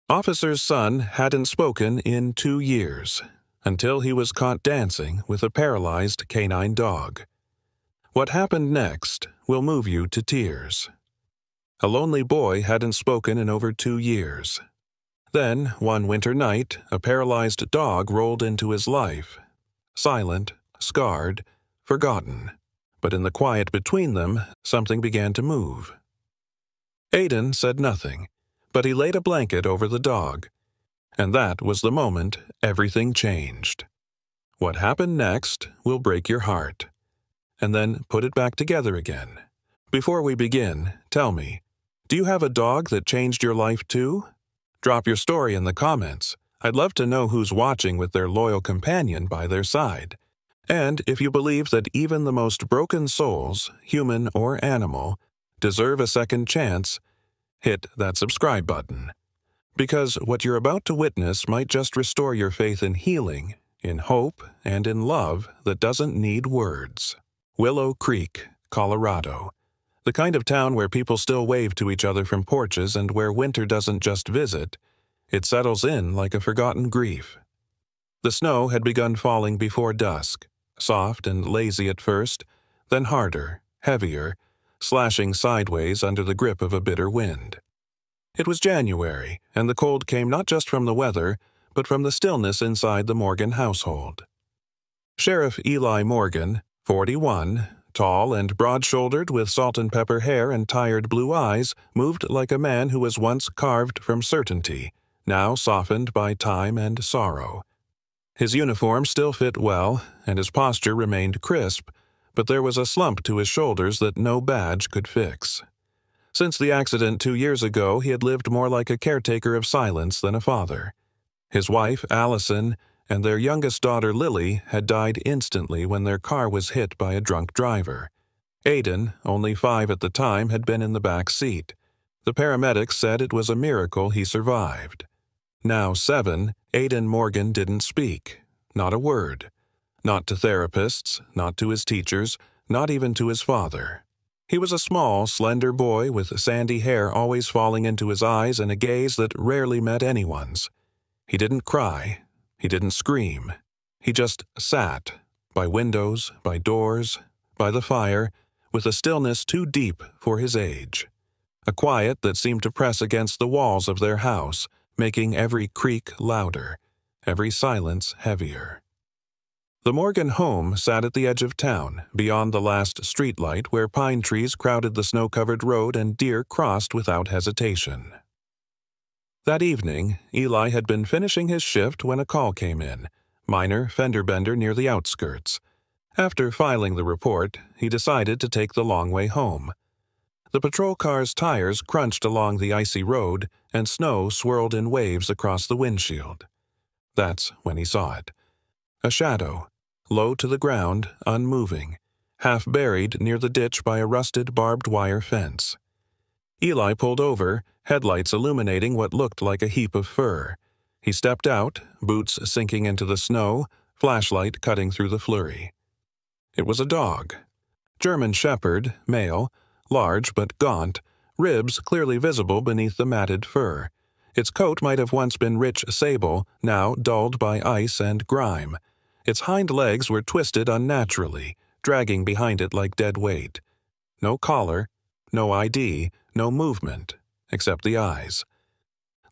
Officer's son hadn't spoken in 2 years, until he was caught dancing with a paralyzed canine dog. What happened next will move you to tears. A lonely boy hadn't spoken in over 2 years. Then, one winter night, a paralyzed dog rolled into his life. Silent, scarred, forgotten. But in the quiet between them, something began to move. Aiden said nothing, but he laid a blanket over the dog. And that was the moment everything changed. What happened next will break your heart. And then put it back together again. Before we begin, tell me, do you have a dog that changed your life too? Drop your story in the comments. I'd love to know who's watching with their loyal companion by their side. And if you believe that even the most broken souls, human or animal, deserve a second chance, hit that subscribe button. Because what you're about to witness might just restore your faith in healing, in hope, and in love that doesn't need words. Willow Creek, Colorado. The kind of town where people still wave to each other from porches and where winter doesn't just visit, it settles in like a forgotten grief. The snow had begun falling before dusk, soft and lazy at first, then harder, heavier, slashing sideways under the grip of a bitter wind. It was January, and the cold came not just from the weather, but from the stillness inside the Morgan household. Sheriff Eli Morgan, 41, tall and broad-shouldered with salt and pepper hair and tired blue eyes, moved like a man who was once carved from certainty, now softened by time and sorrow. His uniform still fit well, and his posture remained crisp, but there was a slump to his shoulders that no badge could fix. Since the accident 2 years ago, he had lived more like a caretaker of silence than a father. His wife, Allison, and their youngest daughter, Lily, had died instantly when their car was hit by a drunk driver. Aiden, only 5 at the time, had been in the back seat. The paramedics said it was a miracle he survived. Now 7, Aiden Morgan didn't speak. Not a word. Not to therapists, not to his teachers, not even to his father. He was a small, slender boy with sandy hair always falling into his eyes and a gaze that rarely met anyone's. He didn't cry. He didn't scream. He just sat, by windows, by doors, by the fire, with a stillness too deep for his age. A quiet that seemed to press against the walls of their house, making every creak louder, every silence heavier. The Morgan home sat at the edge of town, beyond the last streetlight where pine trees crowded the snow-covered road and deer crossed without hesitation. That evening, Eli had been finishing his shift when a call came in, minor fender bender near the outskirts. After filing the report, he decided to take the long way home. The patrol car's tires crunched along the icy road, and snow swirled in waves across the windshield. That's when he saw it. A shadow, low to the ground, unmoving, half buried near the ditch by a rusted barbed wire fence. Eli pulled over, headlights illuminating what looked like a heap of fur. He stepped out, boots sinking into the snow, flashlight cutting through the flurry. It was a dog. German Shepherd, male, large but gaunt, ribs clearly visible beneath the matted fur. Its coat might have once been rich sable, now dulled by ice and grime. Its hind legs were twisted unnaturally, dragging behind it like dead weight. No collar, no ID, no movement, except the eyes.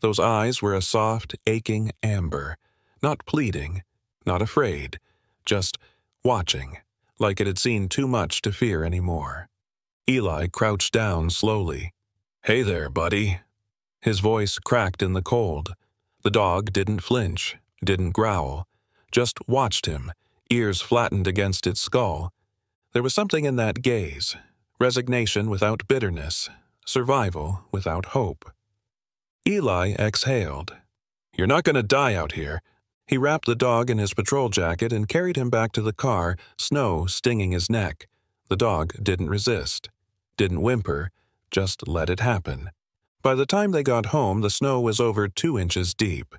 Those eyes were a soft, aching amber, not pleading, not afraid, just watching, like it had seen too much to fear anymore. Eli crouched down slowly. "Hey there, buddy." His voice cracked in the cold. The dog didn't flinch, didn't growl, just watched him, ears flattened against its skull. There was something in that gaze, resignation without bitterness, survival without hope. Eli exhaled. "You're not going to die out here." He wrapped the dog in his patrol jacket and carried him back to the car, snow stinging his neck. The dog didn't resist, didn't whimper, just let it happen. By the time they got home, the snow was over 2 inches deep.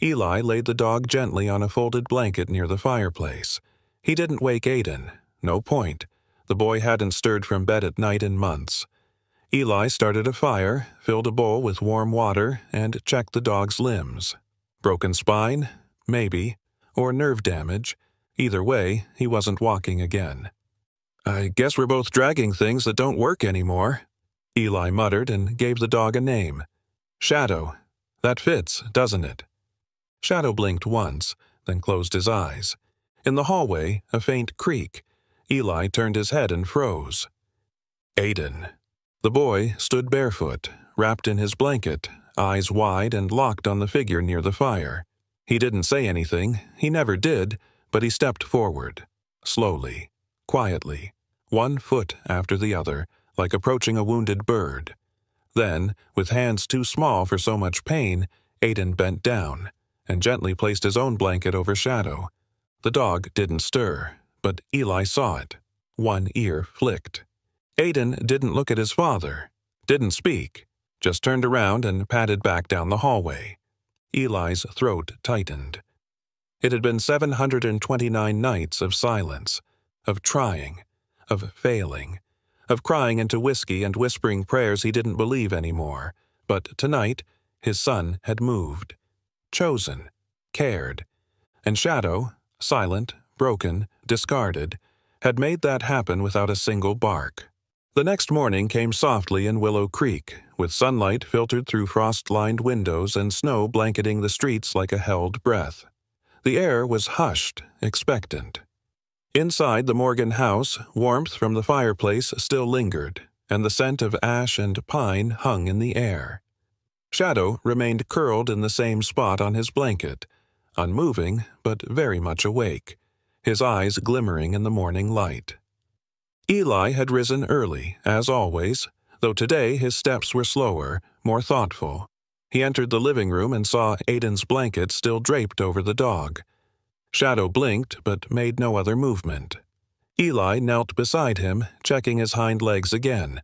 Eli laid the dog gently on a folded blanket near the fireplace. He didn't wake Aiden. No point. The boy hadn't stirred from bed at night in months. Eli started a fire, filled a bowl with warm water, and checked the dog's limbs. Broken spine? Maybe. Or nerve damage. Either way, he wasn't walking again. "I guess we're both dragging things that don't work anymore," Eli muttered and gave the dog a name. "Shadow. That fits, doesn't it?" Shadow blinked once, then closed his eyes. In the hallway, a faint creak. Eli turned his head and froze. Aiden. The boy stood barefoot, wrapped in his blanket, eyes wide and locked on the figure near the fire. He didn't say anything, he never did, but he stepped forward. Slowly, quietly, one foot after the other, like approaching a wounded bird. Then, with hands too small for so much pain, Aiden bent down and gently placed his own blanket over Shadow. The dog didn't stir, but Eli saw it. One ear flicked. Aiden didn't look at his father, didn't speak, just turned around and padded back down the hallway. Eli's throat tightened. It had been 729 nights of silence, of trying, of failing, of crying into whiskey and whispering prayers he didn't believe anymore. But tonight, his son had moved, chosen, cared, and Shadow, silent, broken, discarded, had made that happen without a single bark. The next morning came softly in Willow Creek, with sunlight filtered through frost-lined windows and snow blanketing the streets like a held breath. The air was hushed, expectant. Inside the Morgan house, warmth from the fireplace still lingered, and the scent of ash and pine hung in the air. Shadow remained curled in the same spot on his blanket, unmoving but very much awake, his eyes glimmering in the morning light. Eli had risen early, as always, though today his steps were slower, more thoughtful. He entered the living room and saw Aiden's blanket still draped over the dog. Shadow blinked but made no other movement. Eli knelt beside him, checking his hind legs again.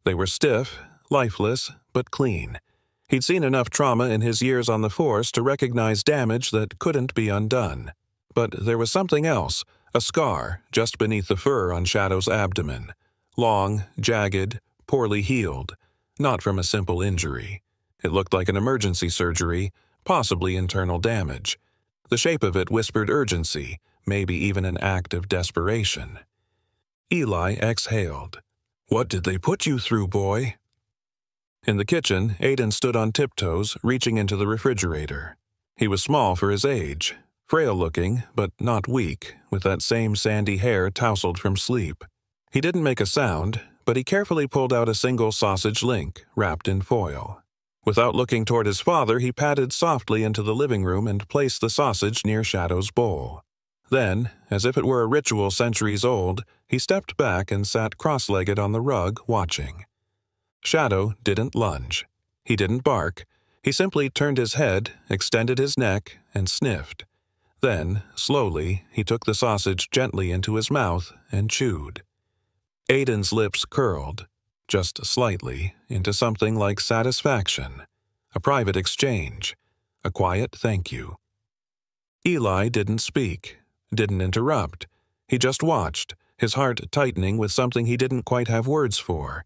They were stiff, lifeless, but clean. He'd seen enough trauma in his years on the force to recognize damage that couldn't be undone. But there was something else, a scar just beneath the fur on Shadow's abdomen. Long, jagged, poorly healed, not from a simple injury. It looked like an emergency surgery, possibly internal damage. The shape of it whispered urgency, maybe even an act of desperation. Eli exhaled. "What did they put you through, boy?" In the kitchen, Aiden stood on tiptoes, reaching into the refrigerator. He was small for his age, frail-looking, but not weak, with that same sandy hair tousled from sleep. He didn't make a sound, but he carefully pulled out a single sausage link, wrapped in foil. Without looking toward his father, he padded softly into the living room and placed the sausage near Shadow's bowl. Then, as if it were a ritual centuries old, he stepped back and sat cross-legged on the rug, watching. Shadow didn't lunge. He didn't bark. He simply turned his head, extended his neck, and sniffed. Then, slowly, he took the sausage gently into his mouth and chewed. Aiden's lips curled, just slightly, into something like satisfaction, a private exchange, a quiet thank you. Eli didn't speak, didn't interrupt. He just watched, his heart tightening with something he didn't quite have words for.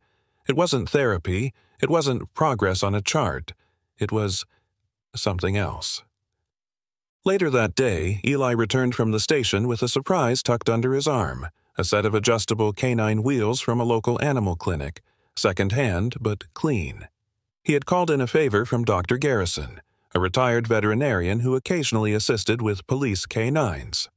It wasn't therapy, it wasn't progress on a chart. It was something else. Later that day, Eli returned from the station with a surprise tucked under his arm, a set of adjustable canine wheels from a local animal clinic, second-hand but clean. He had called in a favor from Dr. Garrison, a retired veterinarian who occasionally assisted with police canines.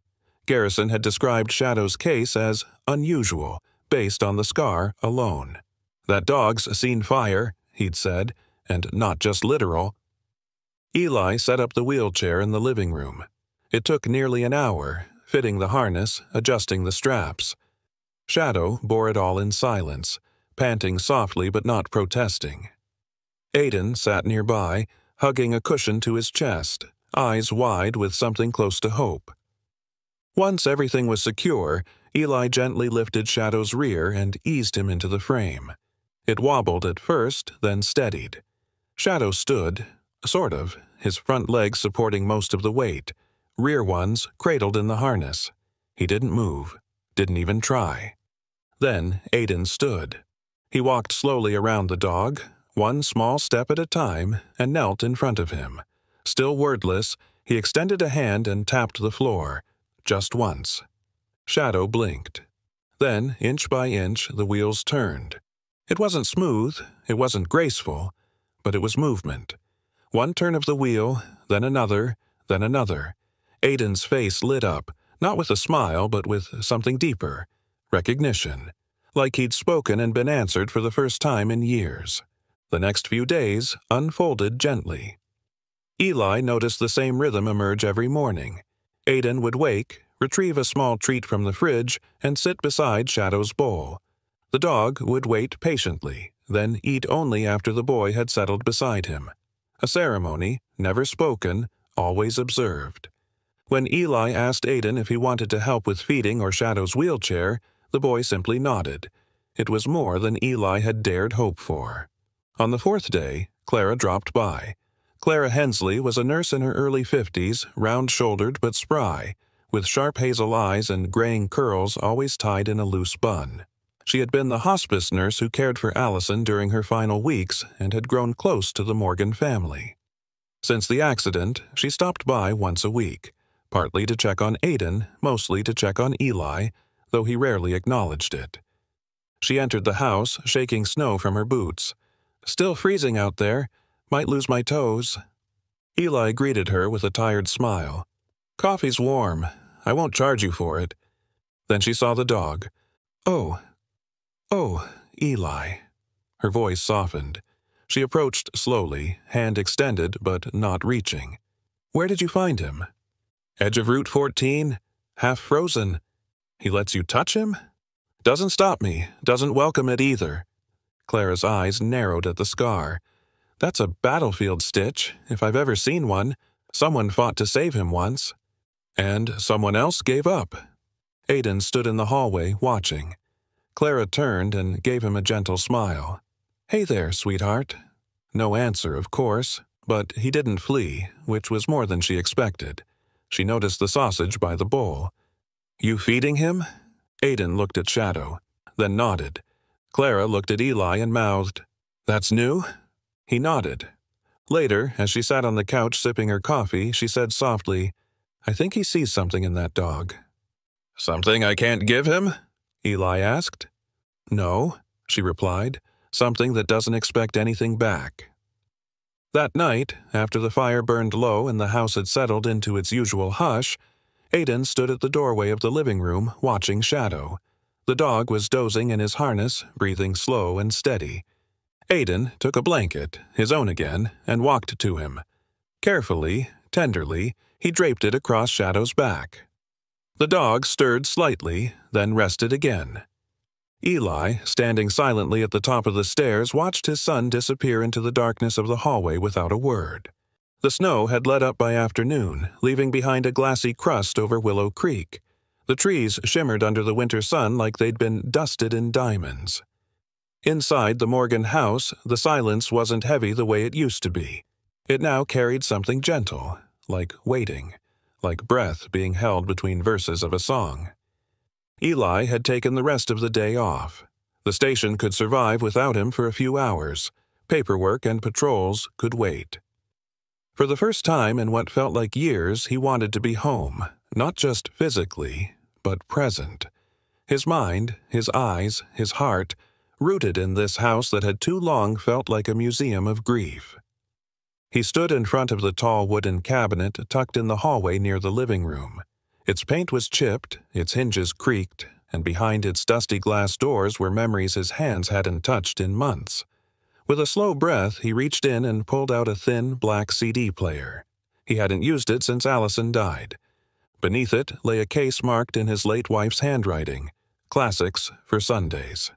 Garrison had described Shadow's case as unusual, based on the scar alone. "That dog's seen fire," he'd said, "and not just literal." Eli set up the wheelchair in the living room. It took nearly an hour, fitting the harness, adjusting the straps. Shadow bore it all in silence, panting softly but not protesting. Aiden sat nearby, hugging a cushion to his chest, eyes wide with something close to hope. Once everything was secure, Eli gently lifted Shadow's rear and eased him into the frame. It wobbled at first, then steadied. Shadow stood, sort of, his front legs supporting most of the weight, rear ones cradled in the harness. He didn't move, didn't even try. Then Aiden stood. He walked slowly around the dog, one small step at a time, and knelt in front of him. Still wordless, he extended a hand and tapped the floor, just once. Shadow blinked. Then, inch by inch, the wheels turned. It wasn't smooth, it wasn't graceful, but it was movement. One turn of the wheel, then another, then another. Aiden's face lit up, not with a smile, but with something deeper. Recognition. Like he'd spoken and been answered for the first time in years. The next few days unfolded gently. Eli noticed the same rhythm emerge every morning. Aiden would wake, retrieve a small treat from the fridge, and sit beside Shadow's bowl. The dog would wait patiently, then eat only after the boy had settled beside him. A ceremony, never spoken, always observed. When Eli asked Aiden if he wanted to help with feeding or Shadow's wheelchair, the boy simply nodded. It was more than Eli had dared hope for. On the fourth day, Clara dropped by. Clara Hensley was a nurse in her early 50s, round-shouldered but spry, with sharp hazel eyes and graying curls always tied in a loose bun. She had been the hospice nurse who cared for Allison during her final weeks and had grown close to the Morgan family. Since the accident, she stopped by once a week, partly to check on Aiden, mostly to check on Eli, though he rarely acknowledged it. She entered the house, shaking snow from her boots. "Still freezing out there. Might lose my toes." Eli greeted her with a tired smile. "Coffee's warm. I won't charge you for it." Then she saw the dog. Oh, Eli." Her voice softened. She approached slowly, hand extended but not reaching. "Where did you find him?" "Edge of Route 14, half frozen." "He lets you touch him?" "Doesn't stop me, doesn't welcome it either." Clara's eyes narrowed at the scar. "That's a battlefield stitch, if I've ever seen one. Someone fought to save him once." "And someone else gave up." Aiden stood in the hallway, watching. Clara turned and gave him a gentle smile. "Hey there, sweetheart." No answer, of course, but he didn't flee, which was more than she expected. She noticed the sausage by the bowl. "You feeding him?" Aiden looked at Shadow, then nodded. Clara looked at Eli and mouthed, "That's new?" He nodded. Later, as she sat on the couch sipping her coffee, she said softly, "I think he sees something in that dog." "Something I can't give him?" Eli asked. "No," she replied, "something that doesn't expect anything back." That night, after the fire burned low and the house had settled into its usual hush, Aiden stood at the doorway of the living room, watching Shadow. The dog was dozing in his harness, breathing slow and steady. Aiden took a blanket, his own again, and walked to him. Carefully, tenderly, he draped it across Shadow's back. The dog stirred slightly, then rested again. Eli, standing silently at the top of the stairs, watched his son disappear into the darkness of the hallway without a word. The snow had let up by afternoon, leaving behind a glassy crust over Willow Creek. The trees shimmered under the winter sun like they'd been dusted in diamonds. Inside the Morgan house, the silence wasn't heavy the way it used to be. It now carried something gentle, like waiting, like breath being held between verses of a song. Eli had taken the rest of the day off. The station could survive without him for a few hours. Paperwork and patrols could wait. For the first time in what felt like years, he wanted to be home, not just physically, but present. His mind, his eyes, his heart, rooted in this house that had too long felt like a museum of grief. He stood in front of the tall wooden cabinet tucked in the hallway near the living room. Its paint was chipped, its hinges creaked, and behind its dusty glass doors were memories his hands hadn't touched in months. With a slow breath, he reached in and pulled out a thin, black CD player. He hadn't used it since Allison died. Beneath it lay a case marked in his late wife's handwriting, "Classics for Sundays."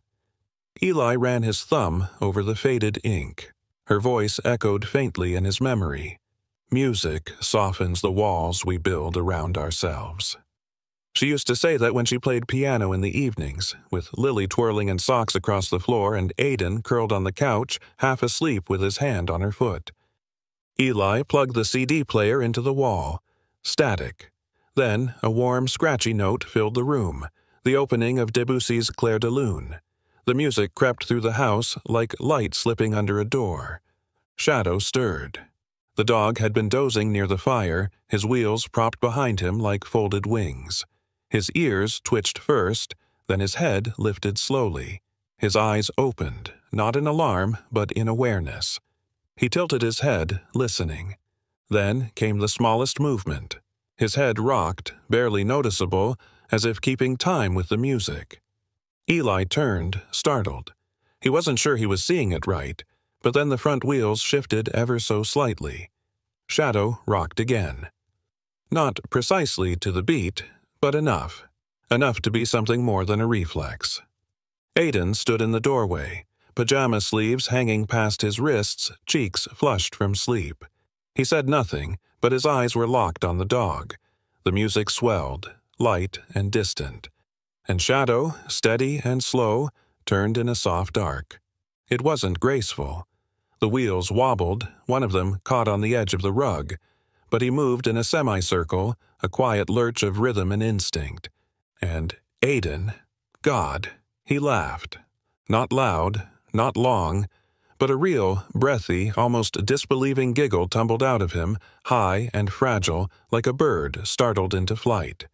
Eli ran his thumb over the faded ink. Her voice echoed faintly in his memory. "Music softens the walls we build around ourselves." She used to say that when she played piano in the evenings, with Lily twirling in socks across the floor and Aiden curled on the couch, half asleep with his hand on her foot. Eli plugged the CD player into the wall. Static. Then a warm, scratchy note filled the room, the opening of Debussy's Clair de Lune. The music crept through the house like light slipping under a door. Shadow stirred. The dog had been dozing near the fire, his wheels propped behind him like folded wings. His ears twitched first, then his head lifted slowly. His eyes opened, not in alarm, but in awareness. He tilted his head, listening. Then came the smallest movement. His head rocked, barely noticeable, as if keeping time with the music. Eli turned, startled. He wasn't sure he was seeing it right, but then the front wheels shifted ever so slightly. Shadow rocked again. Not precisely to the beat, but enough. Enough to be something more than a reflex. Aiden stood in the doorway, pajama sleeves hanging past his wrists, cheeks flushed from sleep. He said nothing, but his eyes were locked on the dog. The music swelled, light and distant. And Shadow, steady and slow, turned in a soft arc. It wasn't graceful. The wheels wobbled, one of them caught on the edge of the rug, but he moved in a semicircle, a quiet lurch of rhythm and instinct. And Aiden, God, he laughed. Not loud, not long, but a real, breathy, almost disbelieving giggle tumbled out of him, high and fragile, like a bird startled into flight.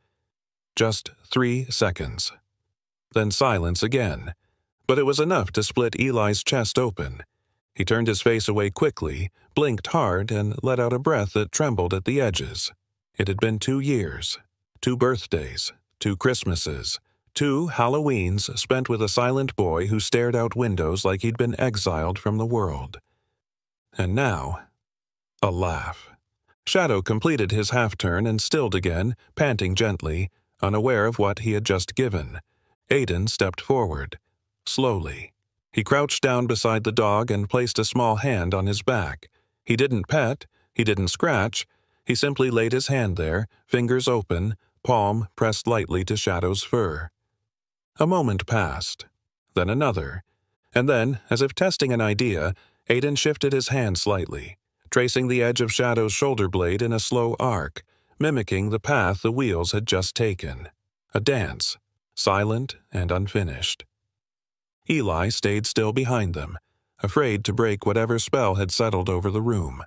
Just 3 seconds. Then silence again, but it was enough to split Eli's chest open. He turned his face away quickly, blinked hard, and let out a breath that trembled at the edges. It had been 2 years, 2 birthdays, 2 Christmases, 2 Halloweens spent with a silent boy who stared out windows like he'd been exiled from the world. And now, a laugh. Shadow completed his half-turn and stilled again, panting gently, unaware of what he had just given. Aiden stepped forward, slowly. He crouched down beside the dog and placed a small hand on his back. He didn't pet, he didn't scratch, he simply laid his hand there, fingers open, palm pressed lightly to Shadow's fur. A moment passed, then another, and then, as if testing an idea, Aiden shifted his hand slightly, tracing the edge of Shadow's shoulder blade in a slow arc, mimicking the path the wheels had just taken. A dance, silent and unfinished. Eli stayed still behind them, afraid to break whatever spell had settled over the room.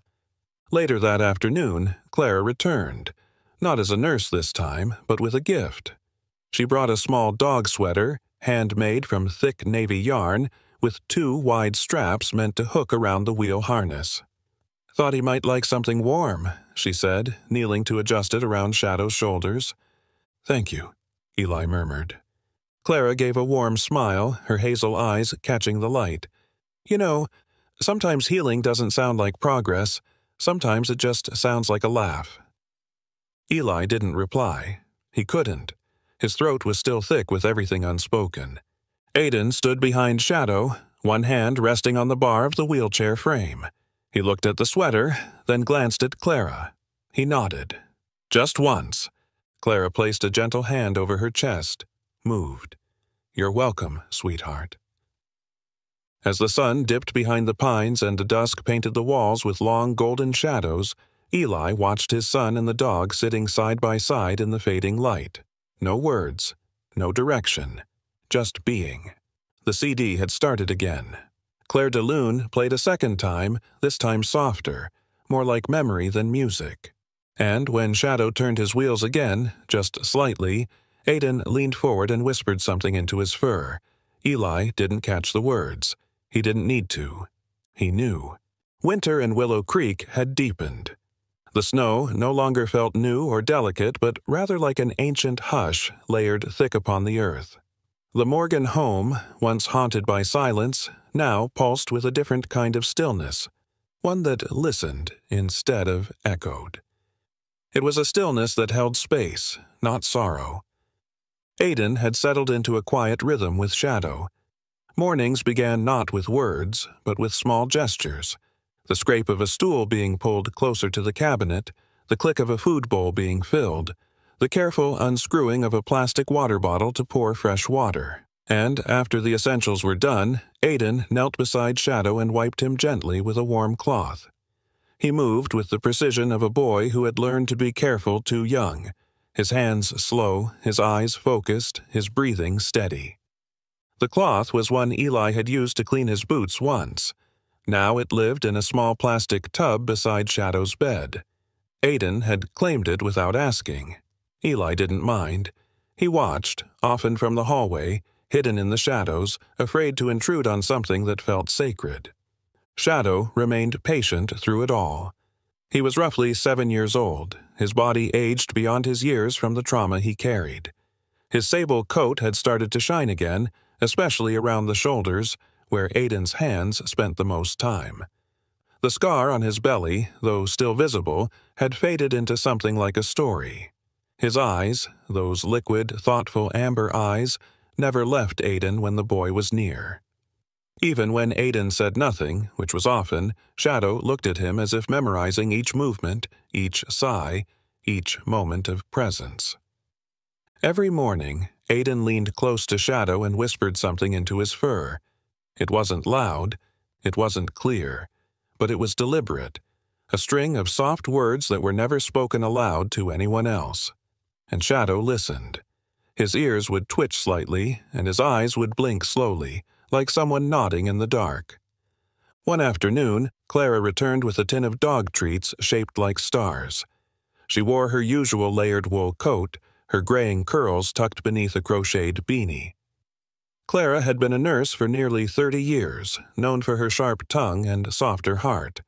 Later that afternoon, Clara returned, not as a nurse this time, but with a gift. She brought a small dog sweater, handmade from thick navy yarn, with 2 wide straps meant to hook around the wheel harness. "Thought he might like something warm," she said, kneeling to adjust it around Shadow's shoulders. "Thank you," Eli murmured. Clara gave a warm smile, her hazel eyes catching the light. "You know, sometimes healing doesn't sound like progress. Sometimes it just sounds like a laugh." Eli didn't reply. He couldn't. His throat was still thick with everything unspoken. Aiden stood behind Shadow, one hand resting on the bar of the wheelchair frame. He looked at the sweater, then glanced at Clara. He nodded. Just once. Clara placed a gentle hand over her chest, moved. "You're welcome, sweetheart." As the sun dipped behind the pines and the dusk painted the walls with long golden shadows, Eli watched his son and the dog sitting side by side in the fading light. No words, no direction, just being. The CD had started again. Claire de Lune played a second time, this time softer, more like memory than music. And when Shadow turned his wheels again, just slightly, Aiden leaned forward and whispered something into his fur. Eli didn't catch the words. He didn't need to. He knew. Winter in Willow Creek had deepened. The snow no longer felt new or delicate, but rather like an ancient hush layered thick upon the earth. The Morgan home, once haunted by silence, now pulsed with a different kind of stillness, one that listened instead of echoed. It was a stillness that held space, not sorrow. Aiden had settled into a quiet rhythm with Shadow. Mornings began not with words, but with small gestures. The scrape of a stool being pulled closer to the cabinet, the click of a food bowl being filled, the careful unscrewing of a plastic water bottle to pour fresh water. And after the essentials were done, Aiden knelt beside Shadow and wiped him gently with a warm cloth. He moved with the precision of a boy who had learned to be careful too young, his hands slow, his eyes focused, his breathing steady. The cloth was one Eli had used to clean his boots once. Now it lived in a small plastic tub beside Shadow's bed. Aiden had claimed it without asking. Eli didn't mind. He watched, often from the hallway, hidden in the shadows, afraid to intrude on something that felt sacred. Shadow remained patient through it all. He was roughly 7 years old, his body aged beyond his years from the trauma he carried. His sable coat had started to shine again, especially around the shoulders, where Aiden's hands spent the most time. The scar on his belly, though still visible, had faded into something like a story. His eyes, those liquid, thoughtful amber eyes, never left Aiden when the boy was near. Even when Aiden said nothing, which was often, Shadow looked at him as if memorizing each movement, each sigh, each moment of presence. Every morning, Aiden leaned close to Shadow and whispered something into his fur. It wasn't loud, it wasn't clear, but it was deliberate, a string of soft words that were never spoken aloud to anyone else. And Shadow listened. His ears would twitch slightly, and his eyes would blink slowly, like someone nodding in the dark. One afternoon, Clara returned with a tin of dog treats shaped like stars. She wore her usual layered wool coat, her graying curls tucked beneath a crocheted beanie. Clara had been a nurse for nearly 30 years, known for her sharp tongue and softer heart.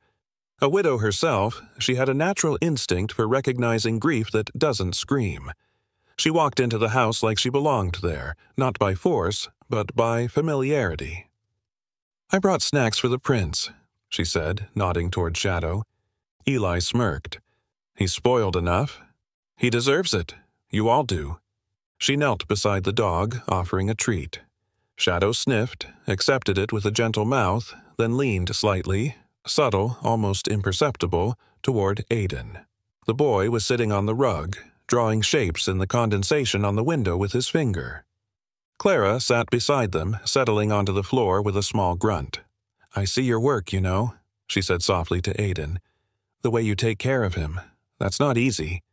A widow herself, she had a natural instinct for recognizing grief that doesn't scream. She walked into the house like she belonged there, not by force, but by familiarity. "I brought snacks for the prince," she said, nodding toward Shadow. Eli smirked. "He's spoiled enough. He deserves it. You all do." She knelt beside the dog, offering a treat. Shadow sniffed, accepted it with a gentle mouth, then leaned slightly, subtle, almost imperceptible, toward Aiden. The boy was sitting on the rug, drawing shapes in the condensation on the window with his finger. Clara sat beside them, settling onto the floor with a small grunt. "I see your work, you know," she said softly to Aiden. "The way you take care of him. That's not easy."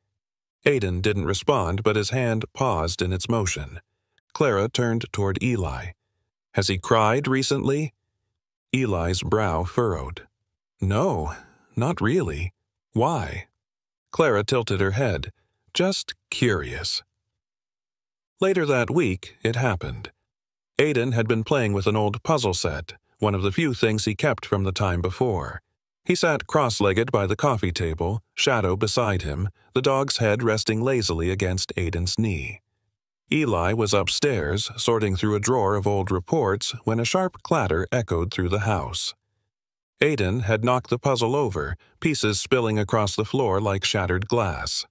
Aiden didn't respond, but his hand paused in its motion. Clara turned toward Eli. "Has he cried recently?" Eli's brow furrowed. "No, not really. Why?" Clara tilted her head. "Just curious." Later that week, it happened. Aiden had been playing with an old puzzle set, one of the few things he kept from the time before. He sat cross-legged by the coffee table, Shadow beside him, the dog's head resting lazily against Aiden's knee. Eli was upstairs, sorting through a drawer of old reports, when a sharp clatter echoed through the house. Aiden had knocked the puzzle over, pieces spilling across the floor like shattered glass.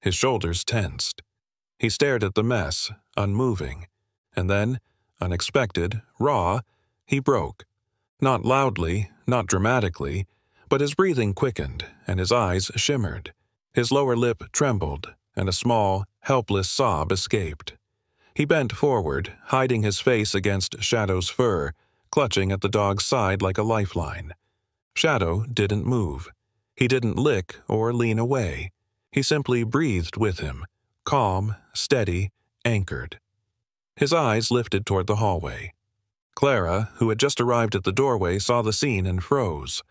His shoulders tensed. He stared at the mess, unmoving. And then, unexpected, raw, he broke. Not loudly, not dramatically, but his breathing quickened, and his eyes shimmered. His lower lip trembled, and a small, helpless sob escaped. He bent forward, hiding his face against Shadow's fur, clutching at the dog's side like a lifeline. Shadow didn't move. He didn't lick or lean away. He simply breathed with him, calm, steady, anchored. His eyes lifted toward the hallway. Clara, who had just arrived at the doorway, saw the scene and froze.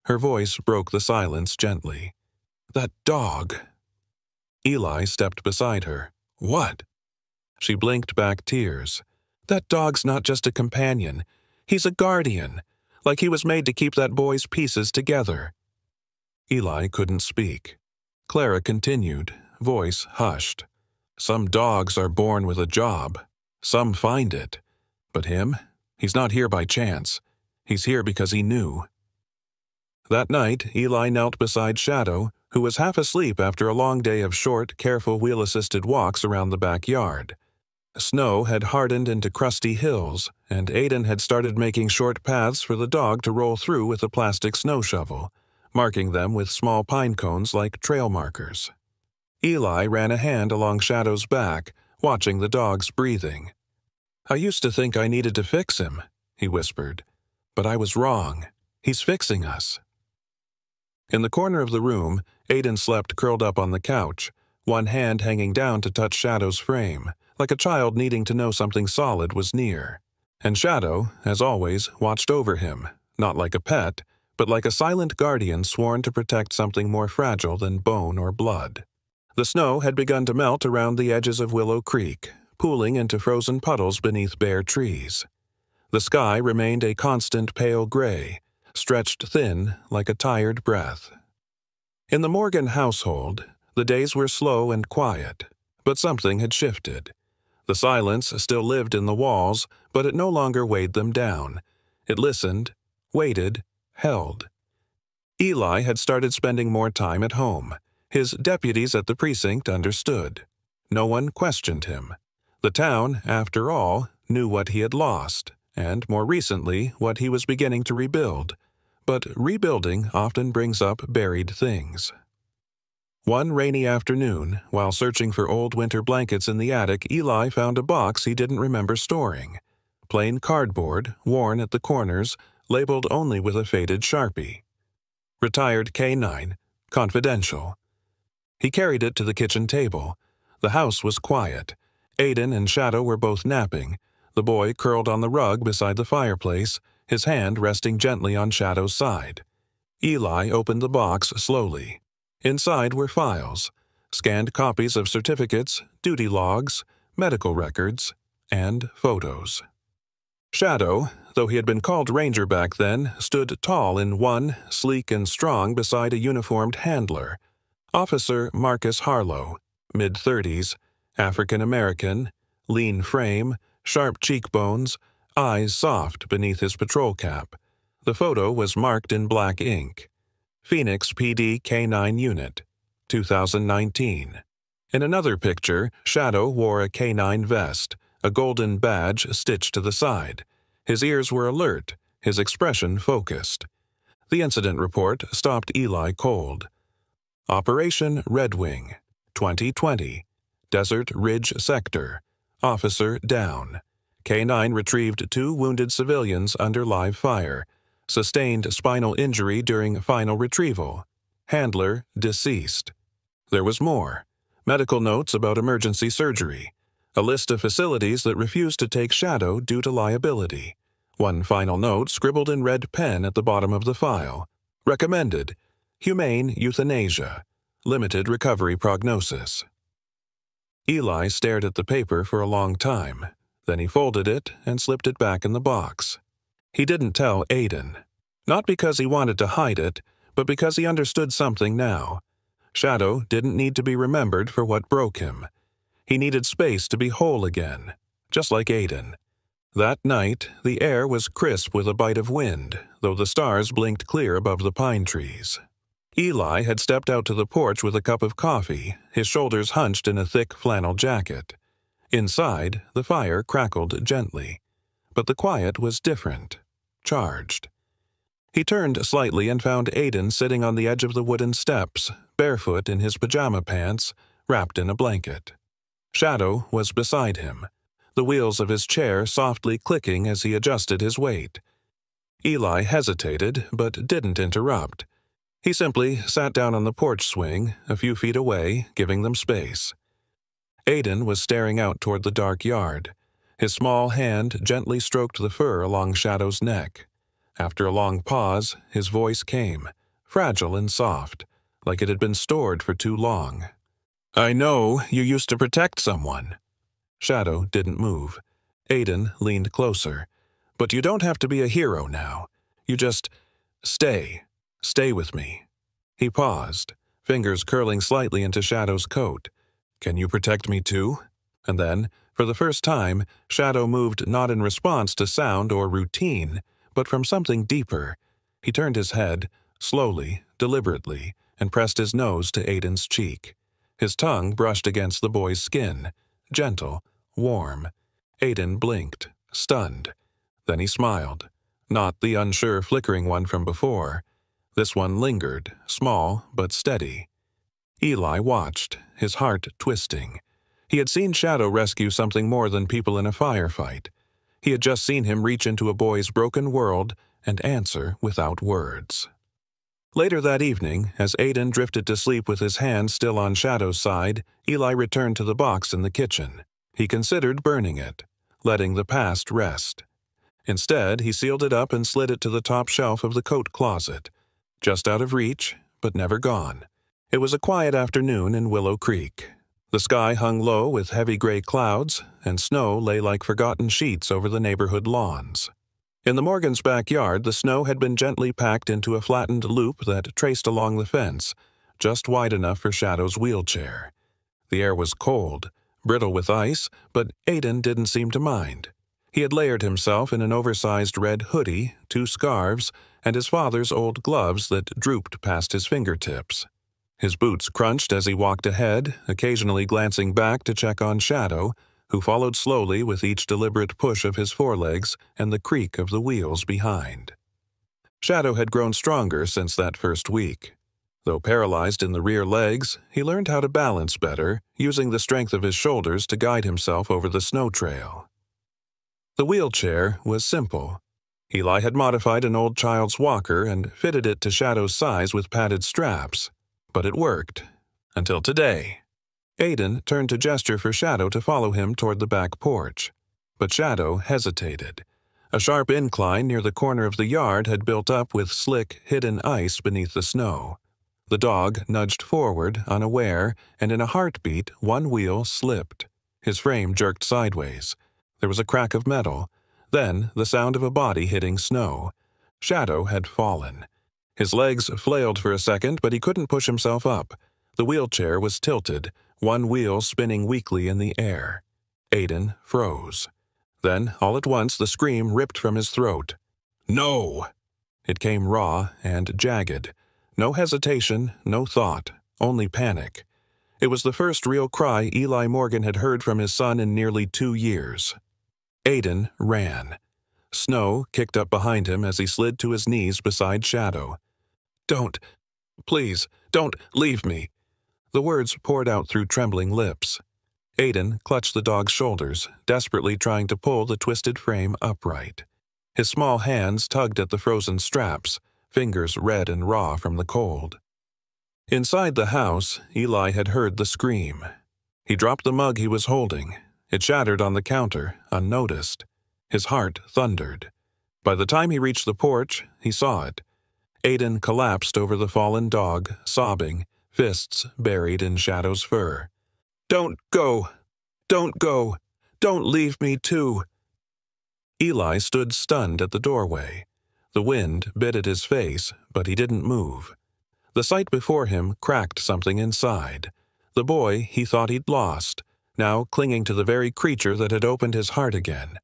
Her voice broke the silence gently. "That dog." Eli stepped beside her. "What?" She blinked back tears. "That dog's not just a companion. He's a guardian, like he was made to keep that boy's pieces together." Eli couldn't speak. Clara continued, voice hushed. "Some dogs are born with a job. Some find it. But him? He's not here by chance. He's here because he knew." That night, Eli knelt beside Shadow, who was half asleep after a long day of short, careful wheel-assisted walks around the backyard. Snow had hardened into crusty hills, and Aiden had started making short paths for the dog to roll through with a plastic snow shovel, marking them with small pine cones like trail markers. Eli ran a hand along Shadow's back, watching the dog's breathing. "I used to think I needed to fix him," he whispered. "But I was wrong. He's fixing us." In the corner of the room, Aiden slept curled up on the couch, one hand hanging down to touch Shadow's frame, like a child needing to know something solid was near. And Shadow, as always, watched over him, not like a pet, but like a silent guardian sworn to protect something more fragile than bone or blood. The snow had begun to melt around the edges of Willow Creek, pooling into frozen puddles beneath bare trees. The sky remained a constant pale gray, stretched thin like a tired breath. In the Morgan household, the days were slow and quiet, but something had shifted. The silence still lived in the walls, but it no longer weighed them down. It listened, waited, held. Eli had started spending more time at home. His deputies at the precinct understood. No one questioned him. The town, after all, knew what he had lost, and more recently what he was beginning to rebuild. But rebuilding often brings up buried things. One rainy afternoon, while searching for old winter blankets in the attic, Eli found a box he didn't remember storing. Plain cardboard, worn at the corners, labeled only with a faded Sharpie. Retired K9, confidential. He carried it to the kitchen table. The house was quiet. Aiden and Shadow were both napping, the boy curled on the rug beside the fireplace, his hand resting gently on Shadow's side. Eli opened the box slowly. Inside were files, scanned copies of certificates, duty logs, medical records, and photos. Shadow, though he had been called Ranger back then, stood tall in one, sleek and strong beside a uniformed handler. Officer Marcus Harlow, mid-30s, African-American, lean frame, sharp cheekbones, eyes soft beneath his patrol cap. The photo was marked in black ink. Phoenix PD K9 Unit, 2019. In another picture, Shadow wore a K9 vest, a golden badge stitched to the side. His ears were alert, his expression focused. The incident report stopped Eli cold. Operation Red Wing, 2020. Desert Ridge Sector. Officer down. K9 retrieved 2 wounded civilians under live fire. Sustained spinal injury during final retrieval. Handler deceased. There was more. Medical notes about emergency surgery. A list of facilities that refused to take Shadow due to liability. One final note scribbled in red pen at the bottom of the file. Recommended. Humane euthanasia. Limited recovery prognosis. Eli stared at the paper for a long time. Then he folded it and slipped it back in the box. He didn't tell Aiden. Not because he wanted to hide it, but because he understood something now. Shadow didn't need to be remembered for what broke him. He needed space to be whole again, just like Aiden. That night, the air was crisp with a bite of wind, though the stars blinked clear above the pine trees. Eli had stepped out to the porch with a cup of coffee, his shoulders hunched in a thick flannel jacket. Inside, the fire crackled gently. But the quiet was different, charged. He turned slightly and found Aiden sitting on the edge of the wooden steps, barefoot in his pajama pants, wrapped in a blanket. Shadow was beside him, the wheels of his chair softly clicking as he adjusted his weight. Eli hesitated, but didn't interrupt. He simply sat down on the porch swing, a few feet away, giving them space. Aiden was staring out toward the dark yard. His small hand gently stroked the fur along Shadow's neck. After a long pause, his voice came, fragile and soft, like it had been stored for too long. "I know you used to protect someone." Shadow didn't move. Aiden leaned closer. "But you don't have to be a hero now. You just stay. Stay with me." He paused, fingers curling slightly into Shadow's coat. "Can you protect me too?" And then, for the first time, Shadow moved not in response to sound or routine, but from something deeper. He turned his head, slowly, deliberately, and pressed his nose to Aiden's cheek. His tongue brushed against the boy's skin, gentle, warm. Aiden blinked, stunned. Then he smiled, not the unsure flickering one from before. This one lingered, small but steady. Eli watched, his heart twisting. He had seen Shadow rescue something more than people in a firefight. He had just seen him reach into a boy's broken world and answer without words. Later that evening, as Aiden drifted to sleep with his hand still on Shadow's side, Eli returned to the box in the kitchen. He considered burning it, letting the past rest. Instead, he sealed it up and slid it to the top shelf of the coat closet. Just out of reach, but never gone. It was a quiet afternoon in Willow Creek. The sky hung low with heavy gray clouds, and snow lay like forgotten sheets over the neighborhood lawns. In the Morgans' backyard, the snow had been gently packed into a flattened loop that traced along the fence, just wide enough for Shadow's wheelchair. The air was cold, brittle with ice, but Aiden didn't seem to mind. He had layered himself in an oversized red hoodie, 2 scarves, and his father's old gloves that drooped past his fingertips. His boots crunched as he walked ahead, occasionally glancing back to check on Shadow, who followed slowly with each deliberate push of his forelegs and the creak of the wheels behind. Shadow had grown stronger since that first week. Though paralyzed in the rear legs, he learned how to balance better, using the strength of his shoulders to guide himself over the snow trail. The wheelchair was simple. Eli had modified an old child's walker and fitted it to Shadow's size with padded straps, but it worked. Until today. Aiden turned to gesture for Shadow to follow him toward the back porch, but Shadow hesitated. A sharp incline near the corner of the yard had built up with slick, hidden ice beneath the snow. The dog nudged forward, unaware, and in a heartbeat, one wheel slipped. His frame jerked sideways. There was a crack of metal, then the sound of a body hitting snow. Shadow had fallen. His legs flailed for a second, but he couldn't push himself up. The wheelchair was tilted, one wheel spinning weakly in the air. Aiden froze. Then, all at once, the scream ripped from his throat. "No!" It came raw and jagged. No hesitation, no thought, only panic. It was the first real cry Eli Morgan had heard from his son in nearly 2 years. Aiden ran. Snow kicked up behind him as he slid to his knees beside Shadow. Please, don't leave me." The words poured out through trembling lips. Aiden clutched the dog's shoulders, desperately trying to pull the twisted frame upright. His small hands tugged at the frozen straps, fingers red and raw from the cold. Inside the house, Eli had heard the scream. He dropped the mug he was holding. It shattered on the counter, unnoticed. His heart thundered. By the time he reached the porch, he saw it. Aiden collapsed over the fallen dog, sobbing, fists buried in Shadow's fur. "Don't go! Don't go! Don't leave me too!" Eli stood stunned at the doorway. The wind bit at his face, but he didn't move. The sight before him cracked something inside. The boy he thought he'd lost, now clinging to the very creature that had opened his heart again.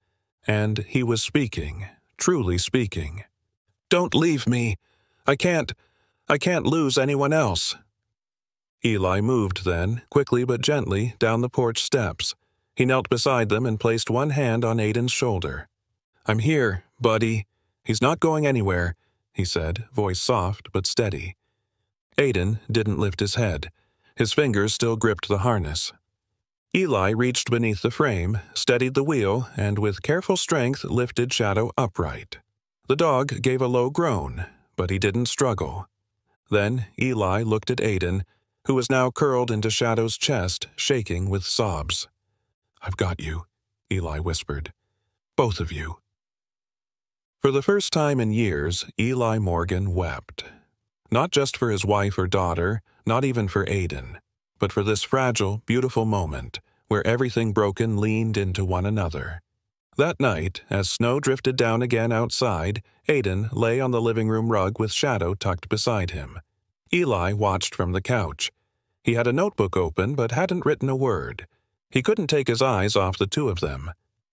And he was speaking, truly speaking. "Don't leave me! I can't lose anyone else." Eli moved then, quickly but gently, down the porch steps. He knelt beside them and placed one hand on Aiden's shoulder. "I'm here, buddy. He's not going anywhere," he said, voice soft but steady. Aiden didn't lift his head. His fingers still gripped the harness. Eli reached beneath the frame, steadied the wheel, and with careful strength lifted Shadow upright. The dog gave a low groan, but he didn't struggle. Then Eli looked at Aiden, who was now curled into Shadow's chest, shaking with sobs. "I've got you," Eli whispered. "Both of you." For the first time in years, Eli Morgan wept. Not just for his wife or daughter, not even for Aiden, but for this fragile, beautiful moment where everything broken leaned into one another. That night, as snow drifted down again outside, Aiden lay on the living room rug with Shadow tucked beside him. Eli watched from the couch. He had a notebook open but hadn't written a word. He couldn't take his eyes off the two of them.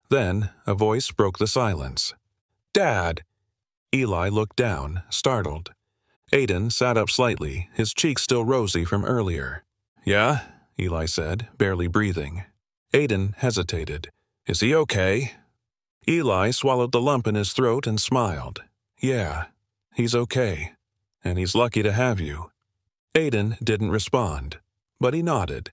Then a voice broke the silence. "Dad!" Eli looked down, startled. Aiden sat up slightly, his cheeks still rosy from earlier. "Yeah?" Eli said, barely breathing. Aiden hesitated. "Is he okay?" Eli swallowed the lump in his throat and smiled. "Yeah, he's okay. And he's lucky to have you." Aiden didn't respond, but he nodded.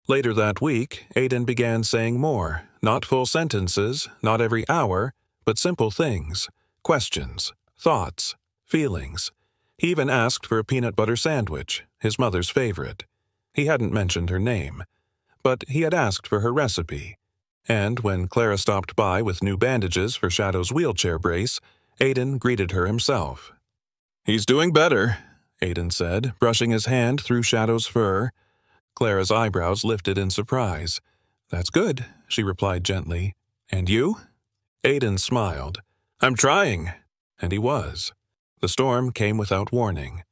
Later that week, Aiden began saying more, not full sentences, not every hour, but simple things, questions, thoughts, feelings. He even asked for a peanut butter sandwich, his mother's favorite. He hadn't mentioned her name, but he had asked for her recipe. And when Clara stopped by with new bandages for Shadow's wheelchair brace, Aiden greeted her himself. "He's doing better," Aiden said, brushing his hand through Shadow's fur. Clara's eyebrows lifted in surprise. "That's good," she replied gently. "And you?" Aiden smiled. "I'm trying." And he was. The storm came without warning.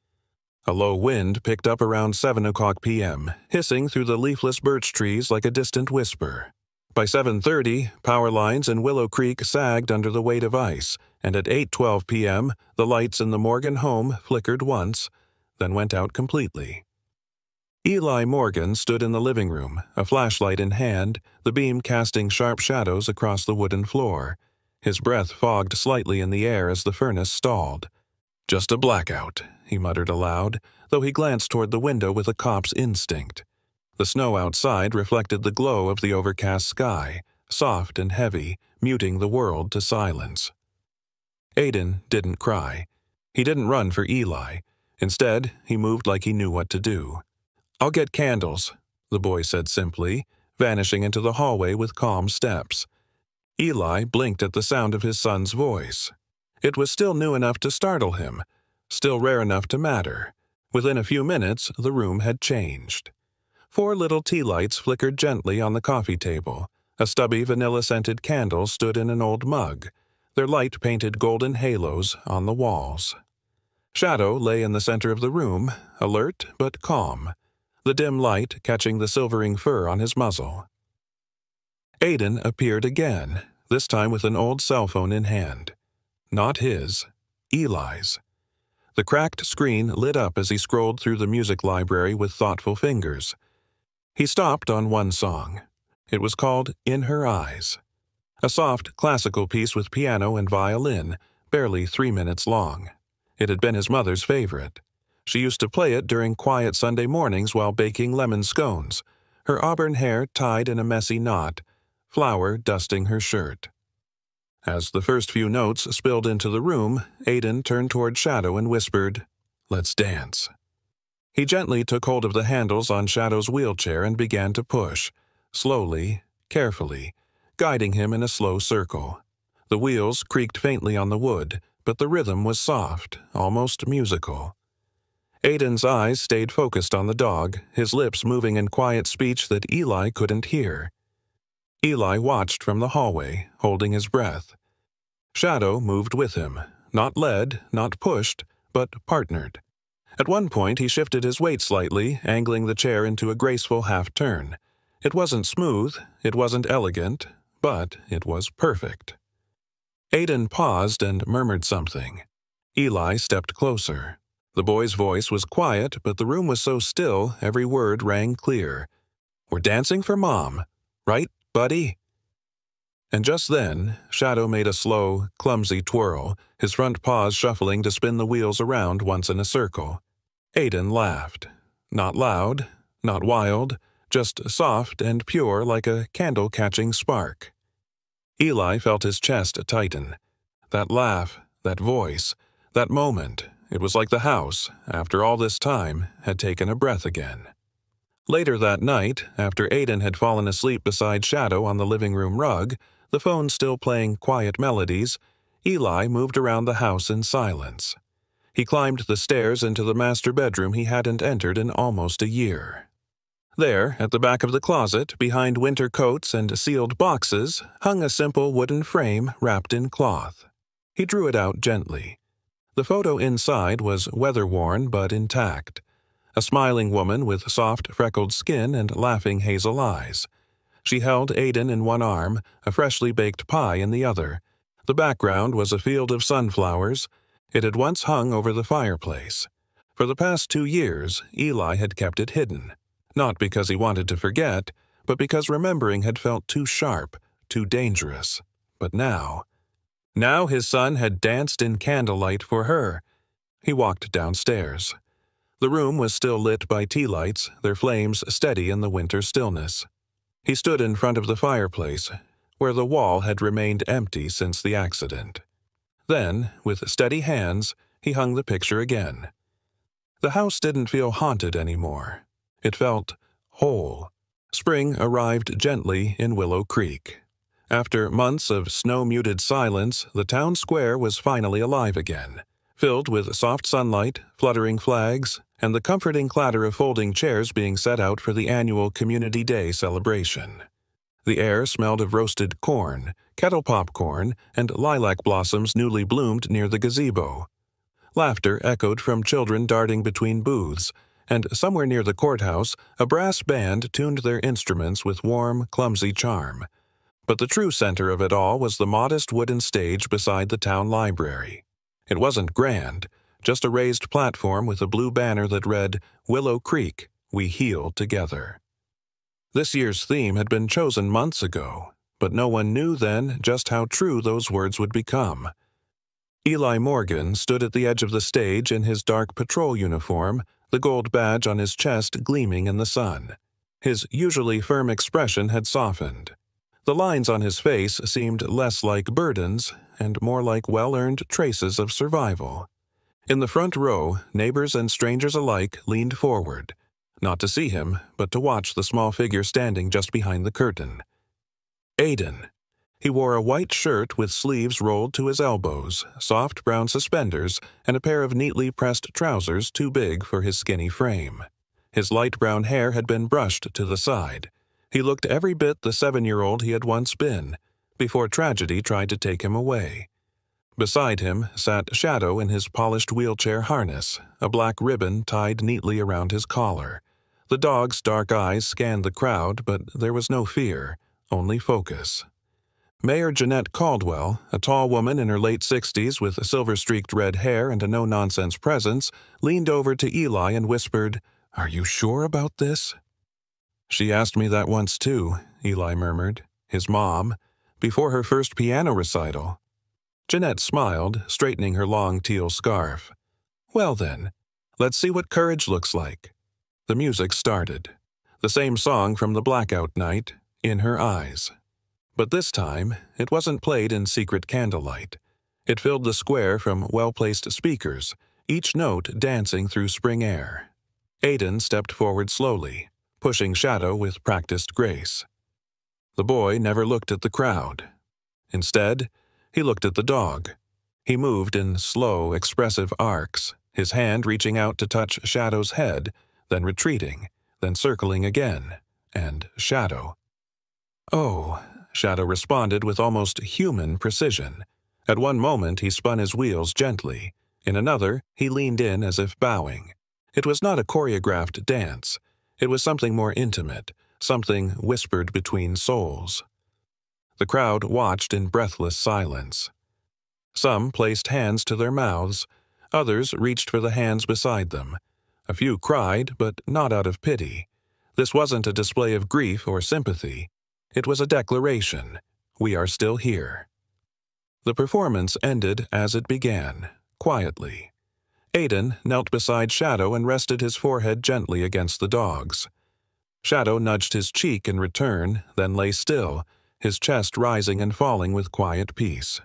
A low wind picked up around 7 o'clock p.m., hissing through the leafless birch trees like a distant whisper. By 7:30, power lines in Willow Creek sagged under the weight of ice, and at 8:12 p.m., the lights in the Morgan home flickered once, then went out completely. Eli Morgan stood in the living room, a flashlight in hand, the beam casting sharp shadows across the wooden floor. His breath fogged slightly in the air as the furnace stalled. "Just a blackout," he muttered aloud, though he glanced toward the window with a cop's instinct. The snow outside reflected the glow of the overcast sky, soft and heavy, muting the world to silence. Aiden didn't cry. He didn't run for Eli. Instead, he moved like he knew what to do. "I'll get candles," the boy said simply, vanishing into the hallway with calm steps. Eli blinked at the sound of his son's voice. It was still new enough to startle him, still rare enough to matter. Within a few minutes, the room had changed. 4 little tea lights flickered gently on the coffee table. A stubby vanilla-scented candle stood in an old mug, their light painted golden halos on the walls. Shadow lay in the center of the room, alert but calm, the dim light catching the silvering fur on his muzzle. Aiden appeared again, this time with an old cell phone in hand. Not his, Eli's. The cracked screen lit up as he scrolled through the music library with thoughtful fingers. He stopped on one song. It was called In Her Eyes. A soft, classical piece with piano and violin, barely 3 minutes long. It had been his mother's favorite. She used to play it during quiet Sunday mornings while baking lemon scones, her auburn hair tied in a messy knot, flour dusting her shirt. As the first few notes spilled into the room, Aiden turned toward Shadow and whispered, "Let's dance." He gently took hold of the handles on Shadow's wheelchair and began to push, slowly, carefully, guiding him in a slow circle. The wheels creaked faintly on the wood, but the rhythm was soft, almost musical. Aiden's eyes stayed focused on the dog, his lips moving in quiet speech that Eli couldn't hear. Eli watched from the hallway, holding his breath. Shadow moved with him, not led, not pushed, but partnered. At one point he shifted his weight slightly, angling the chair into a graceful half-turn. It wasn't smooth, it wasn't elegant, but it was perfect. Aiden paused and murmured something. Eli stepped closer. The boy's voice was quiet, but the room was so still every word rang clear. "We're dancing for Mom, right, buddy?" And just then, Shadow made a slow, clumsy twirl, his front paws shuffling to spin the wheels around once in a circle. Aiden laughed. Not loud, not wild, just soft and pure like a candle-catching spark. Eli felt his chest tighten. That laugh, that voice, that moment, it was like the house, after all this time, had taken a breath again. Later that night, after Aiden had fallen asleep beside Shadow on the living room rug, the phone still playing quiet melodies, Eli moved around the house in silence. He climbed the stairs into the master bedroom he hadn't entered in almost a year. There, at the back of the closet, behind winter coats and sealed boxes, hung a simple wooden frame wrapped in cloth. He drew it out gently. The photo inside was weather-worn but intact. A smiling woman with soft, freckled skin and laughing hazel eyes. She held Aiden in one arm, a freshly baked pie in the other. The background was a field of sunflowers. It had once hung over the fireplace. For the past 2 years, Eli had kept it hidden. Not because he wanted to forget, but because remembering had felt too sharp, too dangerous. But now his son had danced in candlelight for her. He walked downstairs. The room was still lit by tea lights, their flames steady in the winter stillness. He stood in front of the fireplace, where the wall had remained empty since the accident. Then, with steady hands, he hung the picture again. The house didn't feel haunted anymore. It felt whole. Spring arrived gently in Willow Creek. After months of snow-muted silence, the town square was finally alive again, filled with soft sunlight, fluttering flags, and the comforting clatter of folding chairs being set out for the annual Community Day celebration. The air smelled of roasted corn, kettle popcorn, and lilac blossoms newly bloomed near the gazebo. Laughter echoed from children darting between booths, and somewhere near the courthouse, a brass band tuned their instruments with warm, clumsy charm. But the true center of it all was the modest wooden stage beside the town library. It wasn't grand, just a raised platform with a blue banner that read, "Willow Creek, we heal together." This year's theme had been chosen months ago, but no one knew then just how true those words would become. Eli Morgan stood at the edge of the stage in his dark patrol uniform, the gold badge on his chest gleaming in the sun. His usually firm expression had softened. The lines on his face seemed less like burdens and more like well-earned traces of survival. In the front row, neighbors and strangers alike leaned forward, not to see him, but to watch the small figure standing just behind the curtain. Aiden. He wore a white shirt with sleeves rolled to his elbows, soft brown suspenders, and a pair of neatly pressed trousers too big for his skinny frame. His light brown hair had been brushed to the side. He looked every bit the 7-year-old he had once been, before tragedy tried to take him away. Beside him sat Shadow in his polished wheelchair harness, a black ribbon tied neatly around his collar. The dog's dark eyes scanned the crowd, but there was no fear, only focus. Mayor Jeanette Caldwell, a tall woman in her late 60s with silver-streaked red hair and a no-nonsense presence, leaned over to Eli and whispered, "Are you sure about this?" "She asked me that once too," Eli murmured. "His mom, before her first piano recital." Jeanette smiled, straightening her long teal scarf. "Well then, let's see what courage looks like." The music started. The same song from the blackout night, "In Her Eyes." But this time, it wasn't played in secret candlelight. It filled the square from well-placed speakers, each note dancing through spring air. Aiden stepped forward slowly, pushing Shadow with practiced grace. The boy never looked at the crowd. Instead, he looked at the dog. He moved in slow, expressive arcs, his hand reaching out to touch Shadow's head, then retreating, then circling again, and Shadow. "Oh," Shadow responded with almost human precision. At one moment he spun his wheels gently. In another, he leaned in as if bowing. It was not a choreographed dance. It was something more intimate, something whispered between souls. The crowd watched in breathless silence. Some placed hands to their mouths. Others reached for the hands beside them. A few cried, but not out of pity. This wasn't a display of grief or sympathy. It was a declaration. We are still here. The performance ended as it began, quietly. Aiden knelt beside Shadow and rested his forehead gently against the dog's. Shadow nudged his cheek in return, then lay still, his chest rising and falling with quiet peace.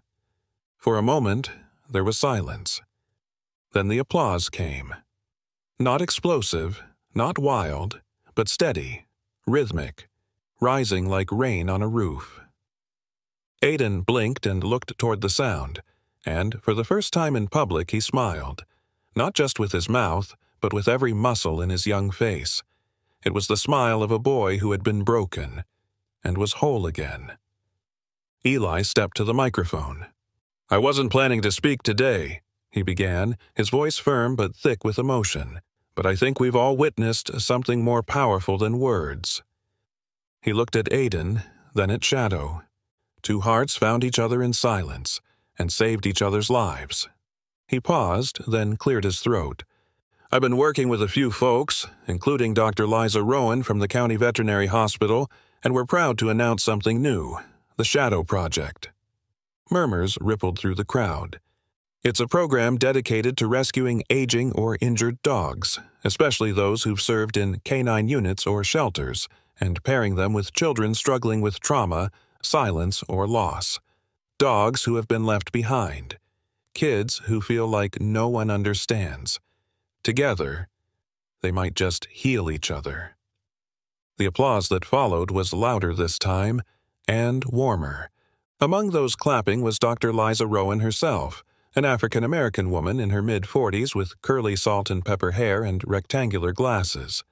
For a moment, there was silence. Then the applause came. Not explosive, not wild, but steady, rhythmic, rising like rain on a roof. Aiden blinked and looked toward the sound, and for the first time in public he smiled, not just with his mouth, but with every muscle in his young face. It was the smile of a boy who had been broken, and was whole again. Eli stepped to the microphone. "I wasn't planning to speak today," he began, his voice firm but thick with emotion, "but I think we've all witnessed something more powerful than words." He looked at Aiden, then at Shadow. Two hearts found each other in silence, and saved each other's lives. He paused, then cleared his throat. "I've been working with a few folks, including Dr. Liza Rowan from the County Veterinary Hospital, and we're proud to announce something new, the Shadow Project." Murmurs rippled through the crowd. It's a program dedicated to rescuing aging or injured dogs, especially those who've served in canine units or shelters, and pairing them with children struggling with trauma, silence, or loss. Dogs who have been left behind. Kids who feel like no one understands. Together, they might just heal each other. The applause that followed was louder this time, and warmer. Among those clapping was Dr. Liza Rowan herself, an African-American woman in her mid-40s with curly salt and pepper hair and rectangular glasses.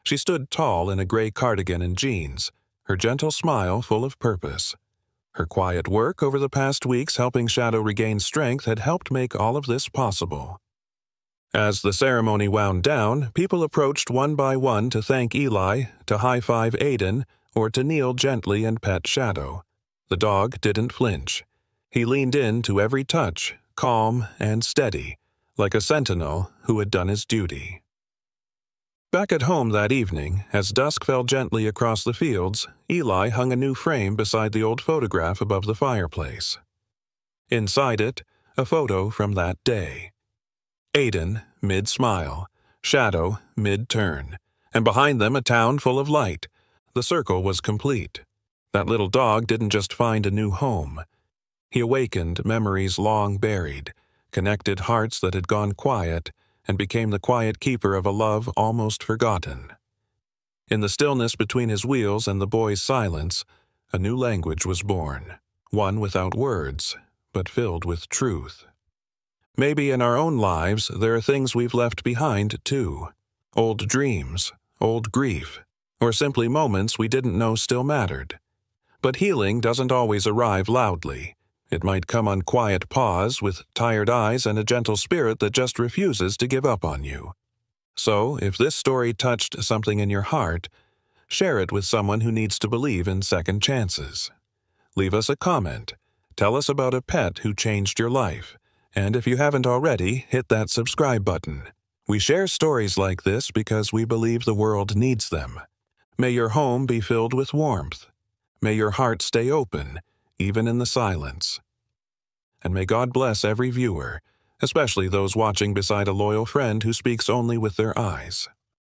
She stood tall in a gray cardigan and jeans, her gentle smile full of purpose. Her quiet work over the past weeks helping Shadow regain strength had helped make all of this possible. As the ceremony wound down, people approached one by one to thank Eli, to high-five Aiden, or to kneel gently and pet Shadow. The dog didn't flinch. He leaned in to every touch, calm and steady, like a sentinel who had done his duty. Back at home that evening, as dusk fell gently across the fields, Eli hung a new frame beside the old photograph above the fireplace. Inside it, a photo from that day. Aiden, mid-smile, Shadow, mid-turn, and behind them a town full of light. The circle was complete. That little dog didn't just find a new home. He awakened memories long buried, connected hearts that had gone quiet, and became the quiet keeper of a love almost forgotten. In the stillness between his wheels and the boy's silence, a new language was born, one without words, but filled with truth. Maybe in our own lives there are things we've left behind, too. Old dreams, old grief, or simply moments we didn't know still mattered. But healing doesn't always arrive loudly. It might come on quiet paws with tired eyes and a gentle spirit that just refuses to give up on you. So, if this story touched something in your heart, share it with someone who needs to believe in second chances. Leave us a comment. Tell us about a pet who changed your life. And if you haven't already, hit that subscribe button. We share stories like this because we believe the world needs them. May your home be filled with warmth. May your heart stay open, even in the silence. And may God bless every viewer, especially those watching beside a loyal friend who speaks only with their eyes.